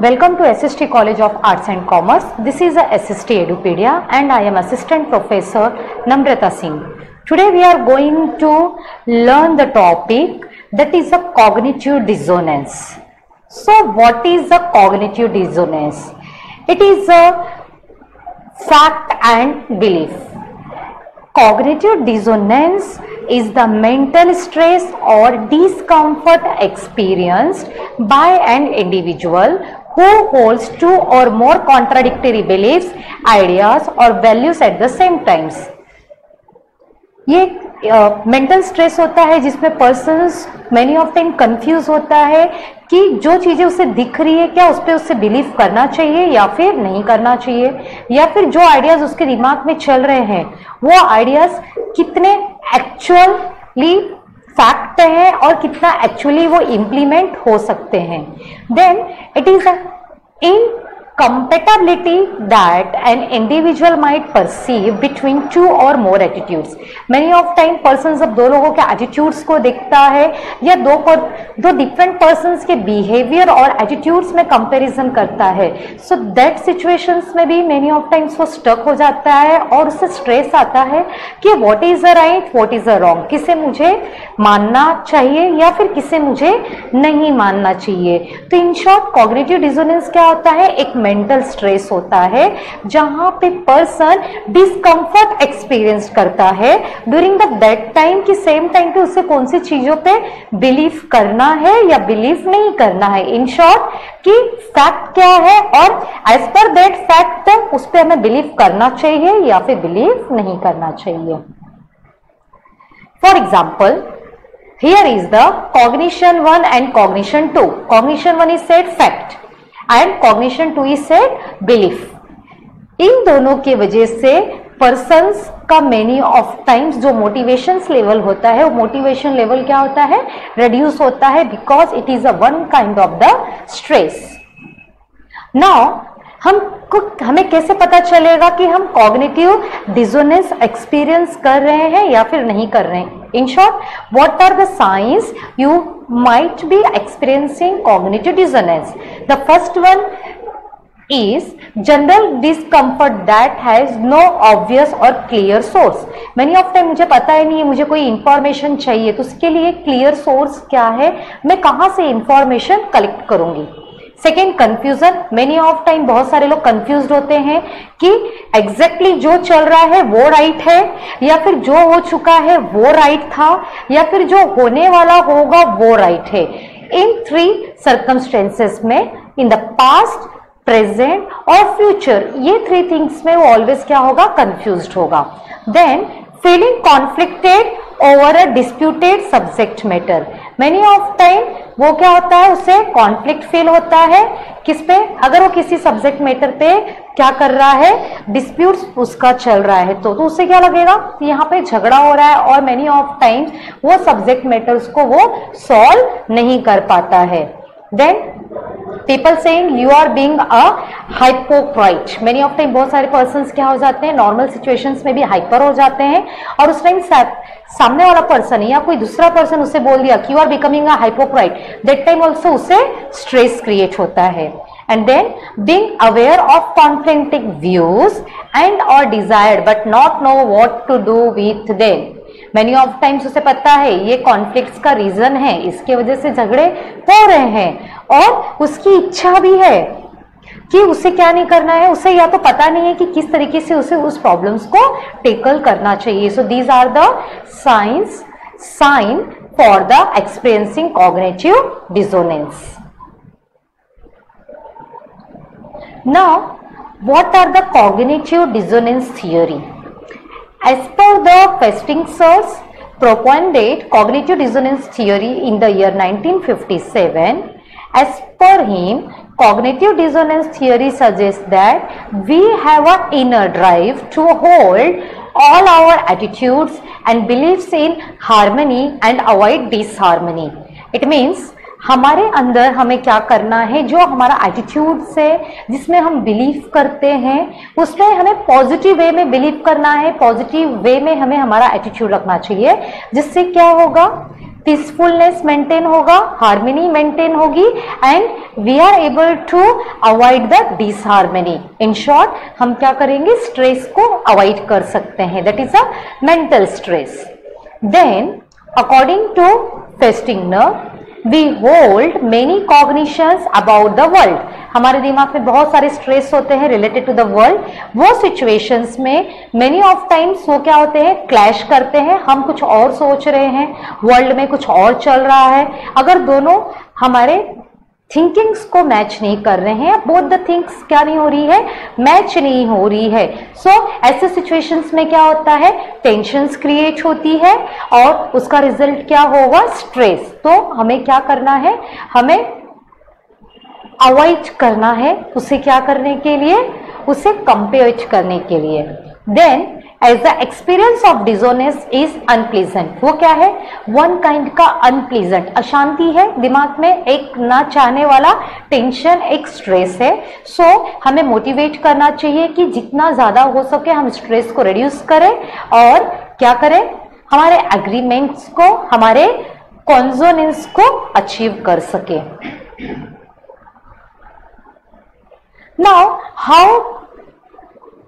Welcome to SST College of Arts and Commerce. This is a SST Edupedia and I am Assistant Professor Namrata Singh. Today we are going to learn the topic that is a cognitive dissonance. So what is a cognitive dissonance? It is a fact and belief. Cognitive dissonance is the mental stress or discomfort experienced by an individual who holds two or more contradictory beliefs, ideas or values at the same times. ये mental stress होता है जिसमें persons many of time confuse होता है कि जो चीजें उसे दिख रही है क्या उस पर उससे बिलीव करना चाहिए या फिर नहीं करना चाहिए, या फिर जो आइडियाज उसके दिमाग में चल रहे हैं वो आइडियाज कितने एक्चुअली फैक्ट है और कितना एक्चुअली वो इम्प्लीमेंट हो सकते हैं. Then it is incompatibility that an individual might perceive between two or more attitudes. Many of time persons अब दो लोगों के attitudes को देखता है या दो different persons के behavior और attitudes में comparison करता है. So that situations में भी many of times वो stuck हो जाता है और उससे stress आता है कि what is the right, what is the wrong, किसे मुझे मानना चाहिए या फिर किसे मुझे नहीं मानना चाहिए. तो in short cognitive dissonance क्या होता है? एक मेंटल स्ट्रेस होता है जहां पे पर्सन डिस्कम्फर्ट एक्सपीरियंस करता है ड्यूरिंग द दैट टाइम कि सेम टाइम पे उसे कौन सी चीजों पे बिलीव करना है या बिलीव नहीं करना है. इन शॉर्ट कि फैक्ट क्या है और एज पर दैट फैक्ट उस पर हमें बिलीव करना चाहिए या फिर बिलीव नहीं करना चाहिए. For example, here is the cognition 1 and cognition 2. Cognition 1 is said fact and cognition 2 is said belief. इन दोनों की वजह से पर्सन्स का मेनी ऑफ टाइम्स जो मोटिवेशंस लेवल होता है वो मोटिवेशन लेवल क्या होता है? रिड्यूस होता है because it is a one kind of the stress. Now हमें कैसे पता चलेगा कि हम कॉग्निटिव डिसोनेंस एक्सपीरियंस कर रहे हैं या फिर नहीं कर रहे हैं? In short, what are the signs you might be experiencing cognitive dissonance? The first one is general discomfort that has no obvious or clear source. Many of time मुझे पता ही नहीं है, मुझे कोई इंफॉर्मेशन चाहिए तो उसके लिए क्लियर सोर्स क्या है, मैं कहां से इंफॉर्मेशन कलेक्ट करूंगी. Second, confusion. Many of time बहुत सारे लोग कंफ्यूज होते हैं कि एग्जैक्टली जो चल रहा है वो राइट है या फिर जो हो चुका है वो राइट था या फिर जो होने वाला होगा वो राइट है. इन थ्री सर्कमस्टेंसेस में, इन द पास्ट, प्रेजेंट और फ्यूचर, ये थ्री थिंग्स में वो ऑलवेज क्या होगा? कंफ्यूज्ड होगा. Than feeling conflicted over a disputed subject matter. Many of time वो क्या होता है, उसे कॉन्फ्लिक्ट फील होता है किस पे? अगर वो किसी सब्जेक्ट मैटर पे क्या कर रहा है, डिस्प्यूट उसका चल रहा है तो उससे क्या लगेगा कि यहाँ पे झगड़ा हो रहा है और मेनी ऑफ टाइम्स वो सब्जेक्ट मैटर्स को वो सॉल्व नहीं कर पाता है. Then people saying you are being a hypocrite. Many of time बहुत सारे पर्सन्स क्या हो जाते हैं, नॉर्मल सिचुएशंस में भी हाइपर हो जाते हैं और उस टाइम सामने वाला पर्सन या कोई दूसरा पर्सन उसे बोल दिया कि you are becoming a hypocrite, that time also उसे स्ट्रेस क्रिएट होता है. And then being aware of conflicting views and or desired but not know what to do with them. Many of times उसे पता है ये conflicts का reason है, इसके वजह से झगड़े हो रहे हैं और उसकी इच्छा भी है कि उसे क्या नहीं करना है, उसे या तो पता नहीं है कि किस तरीके से उसे उस प्रॉब्लम्स को टेकल करना चाहिए. So these are the sign for the experiencing cognitive dissonance. Now, what are the cognitive dissonance theory? As per the Festingser's propagated cognitive dissonance theory in the year 1957, as per him, cognitive dissonance theory suggests that we have an inner drive to hold all our attitudes and beliefs in harmony and avoid disharmony. It means हमारे अंदर हमें क्या करना है, जो हमारा attitude से जिसमें हम बिलीव करते हैं उसमें हमें पॉजिटिव वे में बिलीव करना है, पॉजिटिव वे में हमें हमारा एटीट्यूड रखना चाहिए, जिससे क्या होगा पीसफुलनेस मेंटेन होगा, हार्मनी मेंटेन होगी and we are able to avoid the disharmony. In short हम क्या करेंगे, स्ट्रेस को अवॉइड कर सकते हैं, that is a mental stress. Then according to Festinger we hold many cognitions about the world। हमारे दिमाग में बहुत सारे स्ट्रेस होते हैं रिलेटेड टू द वर्ल्ड। वो सिचुएशंस में मेनी ऑफ टाइम्स वो क्या होते हैं, क्लैश करते हैं। हम कुछ और सोच रहे हैं, वर्ल्ड में कुछ और चल रहा है। अगर दोनों हमारे थिंकिंग्स को मैच नहीं कर रहे हैं, बोथ द थिंग्स क्या नहीं हो रही है, मैच नहीं हो रही है। सो ऐसे सिचुएशंस में क्या होता है, टेंशन्स क्रिएट होती है और उसका रिजल्ट क्या होगा, स्ट्रेस। तो हमें क्या करना है, हमें अवॉइड करना है उसे क्या करने के लिए, उसे कंपेयर करने के लिए। Then as the experience of dissonance is unpleasant. वो क्या है, वन काइंड का अनप्लीजेंट, अशांति है दिमाग में, एक ना चाहने वाला टेंशन, एक स्ट्रेस है। सो हमें मोटिवेट करना चाहिए कि जितना ज्यादा हो सके हम स्ट्रेस को रिड्यूस करें और क्या करें, हमारे एग्रीमेंट्स को, हमारे कॉन्सोनेंस को अचीव कर सके। Now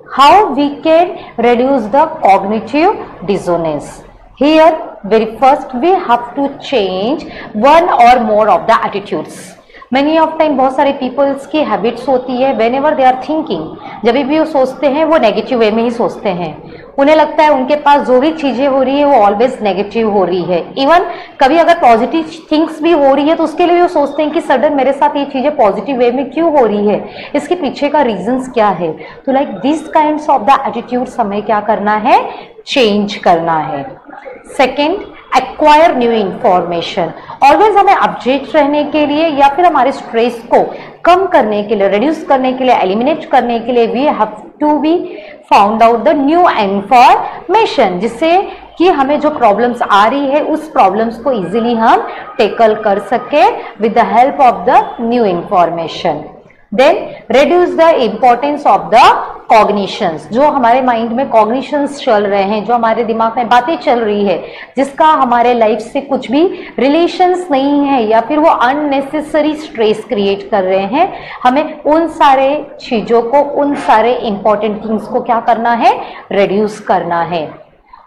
how we can reduce the cognitive dissonance? Here very first we have to change one or more of the attitudes। Many of time बहुत सारे पीपल्स की हैबिट्स होती है, whenever they are thinking, जब भी वो सोचते हैं वो नेगेटिव वे में ही सोचते हैं। उन्हें लगता है उनके पास जो भी चीजें हो रही है वो ऑलवेज नेगेटिव हो रही है। इवन कभी अगर पॉजिटिव थिंग्स भी हो रही है तो उसके लिए भी वो सोचते हैं कि सडन मेरे साथ ये चीजें पॉजिटिव वे में क्यों हो रही है, इसके पीछे का रीजंस क्या है। तो like this kinds of the attitudes हमें क्या करना है, चेंज करना है। Second, acquire new information. Always हमें अपडेट रहने के लिए या फिर हमारे स्ट्रेस को कम करने के लिए, रिड्यूस करने के लिए, एलिमिनेट करने के लिए we have to be found out the new information, जिससे कि हमें जो प्रॉब्लम्स आ रही है उस प्रॉब्लम्स को इजीली हम टेकल कर सके with the help of the new information. Then reduce the importance of the cognitions। जो हमारे माइंड में कॉग्निशंस चल रहे हैं, जो हमारे दिमाग में बातें चल रही है जिसका हमारे लाइफ से कुछ भी रिलेशंस नहीं है या फिर वो अननेसेसरी स्ट्रेस क्रिएट कर रहे हैं, हमें उन सारे चीजों को, उन सारे इंपॉर्टेंट थिंग्स को क्या करना है, रिड्यूस करना है।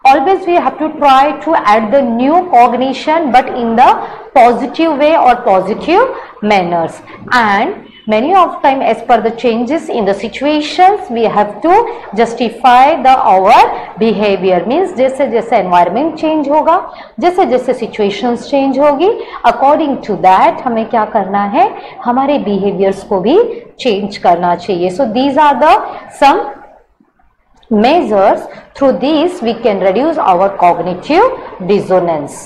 Always we have to try to add the new cognition but in the positive way or positive manners, and many of time as per the changes in the situations we have to justify the our behavior। means जैसे जैसे environment change होगा, जैसे जैसे situations change होगी, according to that हमें क्या करना है, हमारे behaviors को भी change करना चाहिए। so these are the some measures, through these we can reduce our cognitive dissonance।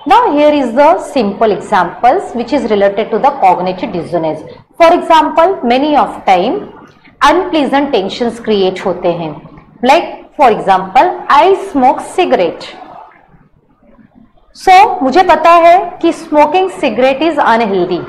Now here is the simple examples which is related to the cognitive dissonance। For example, many of time unpleasant tensions create होते हैं। Like for example, I smoke cigarette। So मुझे पता है कि smoking cigarette is unhealthy।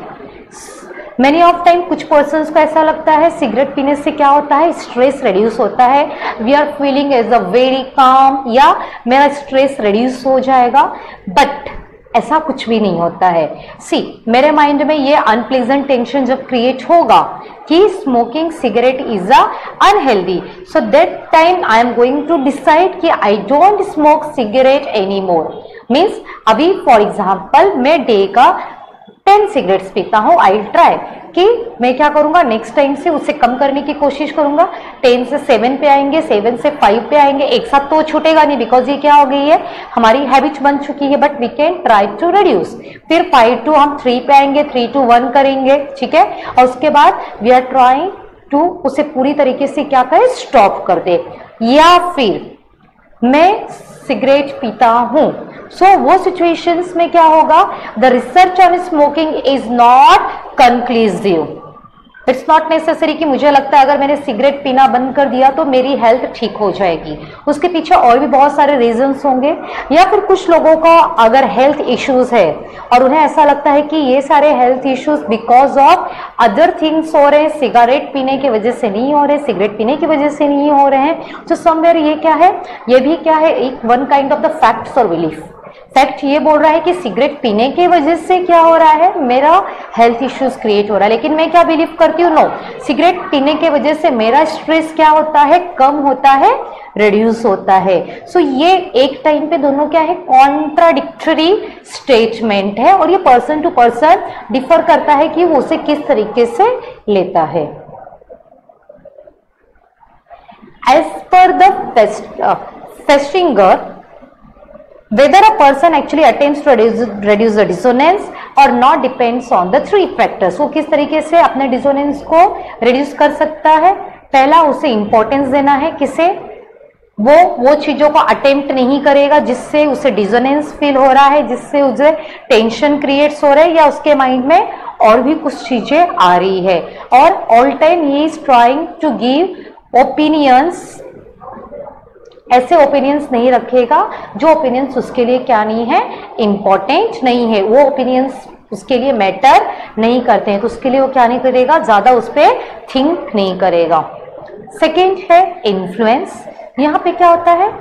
Many of time कुछ persons को ऐसा लगता है सिगरेट पीने से क्या होता है, स्ट्रेस रिड्यूस होता है, we are feeling as a very calm, या मेरा स्ट्रेस रिड्यूस हो जाएगा, बट ऐसा कुछ भी नहीं होता है। सी मेरे माइंड में ये अनप्लीजेंट टेंशन जब क्रिएट होगा कि smoking cigarette is a unhealthy, so that time I am going to decide कि I don't smoke cigarette any more. Means अभी फॉर एग्जाम्पल मैं डे का 10 सिगरेट्स पीता हूँ, आई ट्राई कि मैं क्या करूंगा, नेक्स्ट टाइम से उसे कम करने की कोशिश करूंगा। 10 से 7 पे आएंगे, 7 से 5 पे आएंगे, एक साथ तो छूटेगा नहीं बिकॉज ये क्या हो गई है, हमारी हैबिट बन चुकी है, but we can try to reduce. फिर 5 to हम 3 पे आएंगे, 3 to 1 करेंगे, ठीक है, और उसके बाद वी आर ट्राइंग टू उसे पूरी तरीके से क्या करें, स्टॉप कर दे। या फिर मैं सिगरेट पीता हूं, सो वो सिचुएशंस में क्या होगा, the research on smoking is not conclusive. It's not necessary कि मुझे लगता है अगर मैंने सिगरेट पीना बंद कर दिया तो मेरी हेल्थ ठीक हो जाएगी, उसके पीछे और भी बहुत सारे रीजंस होंगे। या फिर कुछ लोगों का अगर हेल्थ इश्यूज है और उन्हें ऐसा लगता है कि ये सारे health issues because of other things हो रहे हैं, सिगरेट पीने की वजह से नहीं हो रहे, सिगरेट पीने की वजह से नहीं हो रहे हैं, तो समवेयर ये क्या है, ये भी क्या है, एक one kind of the facts और बिलीफ। फैक्ट ये बोल रहा है कि सिगरेट पीने की वजह से क्या हो रहा है, मेरा हेल्थ इश्यूज क्रिएट हो रहा है, लेकिन मैं क्या बिलीव करती हूँ, नो, सिगरेट पीने की वजह से मेरा स्ट्रेस क्या होता है, कम होता है, रिड्यूस होता है। सो ये एक टाइम पे दोनों क्या है, कॉन्ट्राडिक्टरी स्टेटमेंट है और ये पर्सन टू पर्सन डिफर करता है कि वो उसे किस तरीके से लेता है। As per the Festinger, whether a person actually attempts to reduce the dissonance or not depends on the three factors। वो किस तरीके से अपने डिसोनेंस को रिड्यूस कर सकता है। पहला, उसे इंपॉर्टेंस देना है, किसे, वो चीजों को अटेम्प्ट नहीं करेगा जिससे उसे डिसोनेंस फील हो रहा है, जिससे उसे टेंशन क्रिएट्स हो रहा है या उसके माइंड में और भी कुछ चीजें आ रही है। और all time he is trying to give opinions, ऐसे ओपिनियंस नहीं रखेगा जो ओपिनियंस उसके लिए क्या नहीं है, इंपॉर्टेंट नहीं है, वो ओपिनियंस उसके लिए मैटर नहीं करते हैं, तो उसके लिए वो क्या नहीं करेगा, ज्यादा उस पर थिंक नहीं करेगा। सेकेंड है इन्फ्लुएंस। यहाँ पे क्या होता है,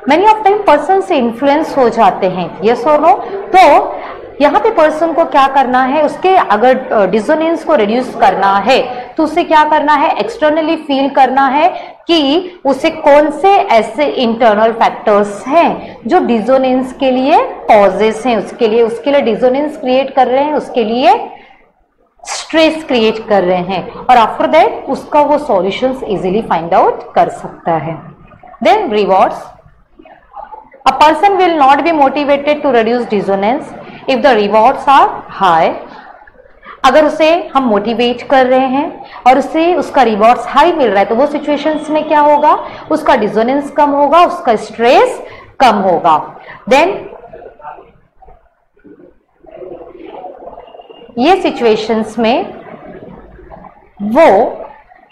मेनी ऑफ टाइम पर्सन से इन्फ्लुएंस हो जाते हैं, यस और नो। तो यहाँ पे पर्सन को क्या करना है, उसके अगर डिसोनेंस को रिड्यूस करना है तो उसे क्या करना है, एक्सटर्नली फील करना है कि उसे कौन से ऐसे इंटरनल फैक्टर्स हैं जो डिसोनेंस के लिए कॉजेस हैं, उसके लिए डिसोनेंस क्रिएट कर रहे हैं, उसके लिए स्ट्रेस क्रिएट कर रहे हैं, और आफ्टर दैट उसका वो सॉल्यूशंस इजीली फाइंड आउट कर सकता है। Then rewards, a person will not be motivated to reduce dissonance if the rewards are high. अगर उसे हम मोटिवेट कर रहे हैं और उसे उसका रिवॉर्ड्स हाई मिल रहा है तो वो सिचुएशंस में क्या होगा, उसका डिसोनेंस कम होगा, उसका स्ट्रेस कम होगा। देन ये सिचुएशंस में वो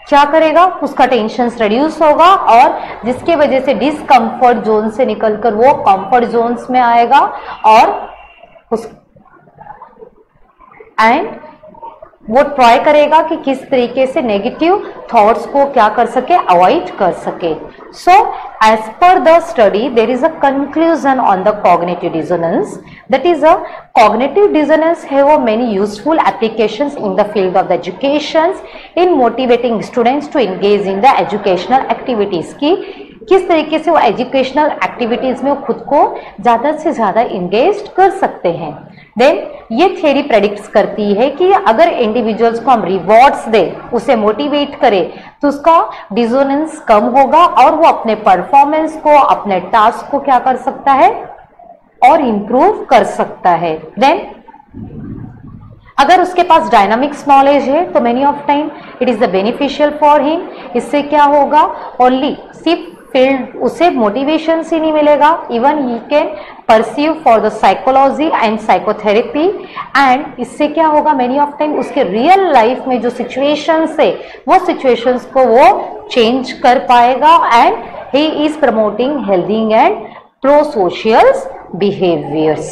क्या करेगा, उसका टेंशन रिड्यूस होगा और जिसके वजह से डिसकंफर्ट जोन से निकलकर वो कंफर्ट जोन्स में आएगा और एंड वो ट्राई करेगा कि किस तरीके से नेगेटिव थॉट्स को क्या कर सके, अवॉइड कर सके। So as per the study there is a conclusion on the cognitive dissonance, that is a cognitive dissonance have many useful applications in the field of the education in motivating students to engage in the educational activities। की किस तरीके से वो educational activities में वो खुद को ज्यादा से ज्यादा इंगेज कर सकते हैं। देन ये थ्योरी प्रेडिक्ट करती है कि अगर इंडिविजुअल्स को हम रिवॉर्ड्स दे, उसे मोटिवेट करें, तो उसका डिसोनेंस कम होगा और वो अपने परफॉर्मेंस को, अपने टास्क को क्या कर सकता है और इंप्रूव कर सकता है। देन अगर उसके पास डायनामिक्स नॉलेज है तो many of time it is the beneficial for him. इससे क्या होगा, ओनली सिर्फ फील्ड उसे मोटिवेशन से नहीं मिलेगा, even he can perceive for the psychology and psychotherapy. And इससे क्या होगा, मेनी ऑफ टाइम उसके रियल लाइफ में जो सिचुएशंस है वो सिचुएशंस को वो चेंज कर पाएगा and he is promoting healthy and pro social behaviors।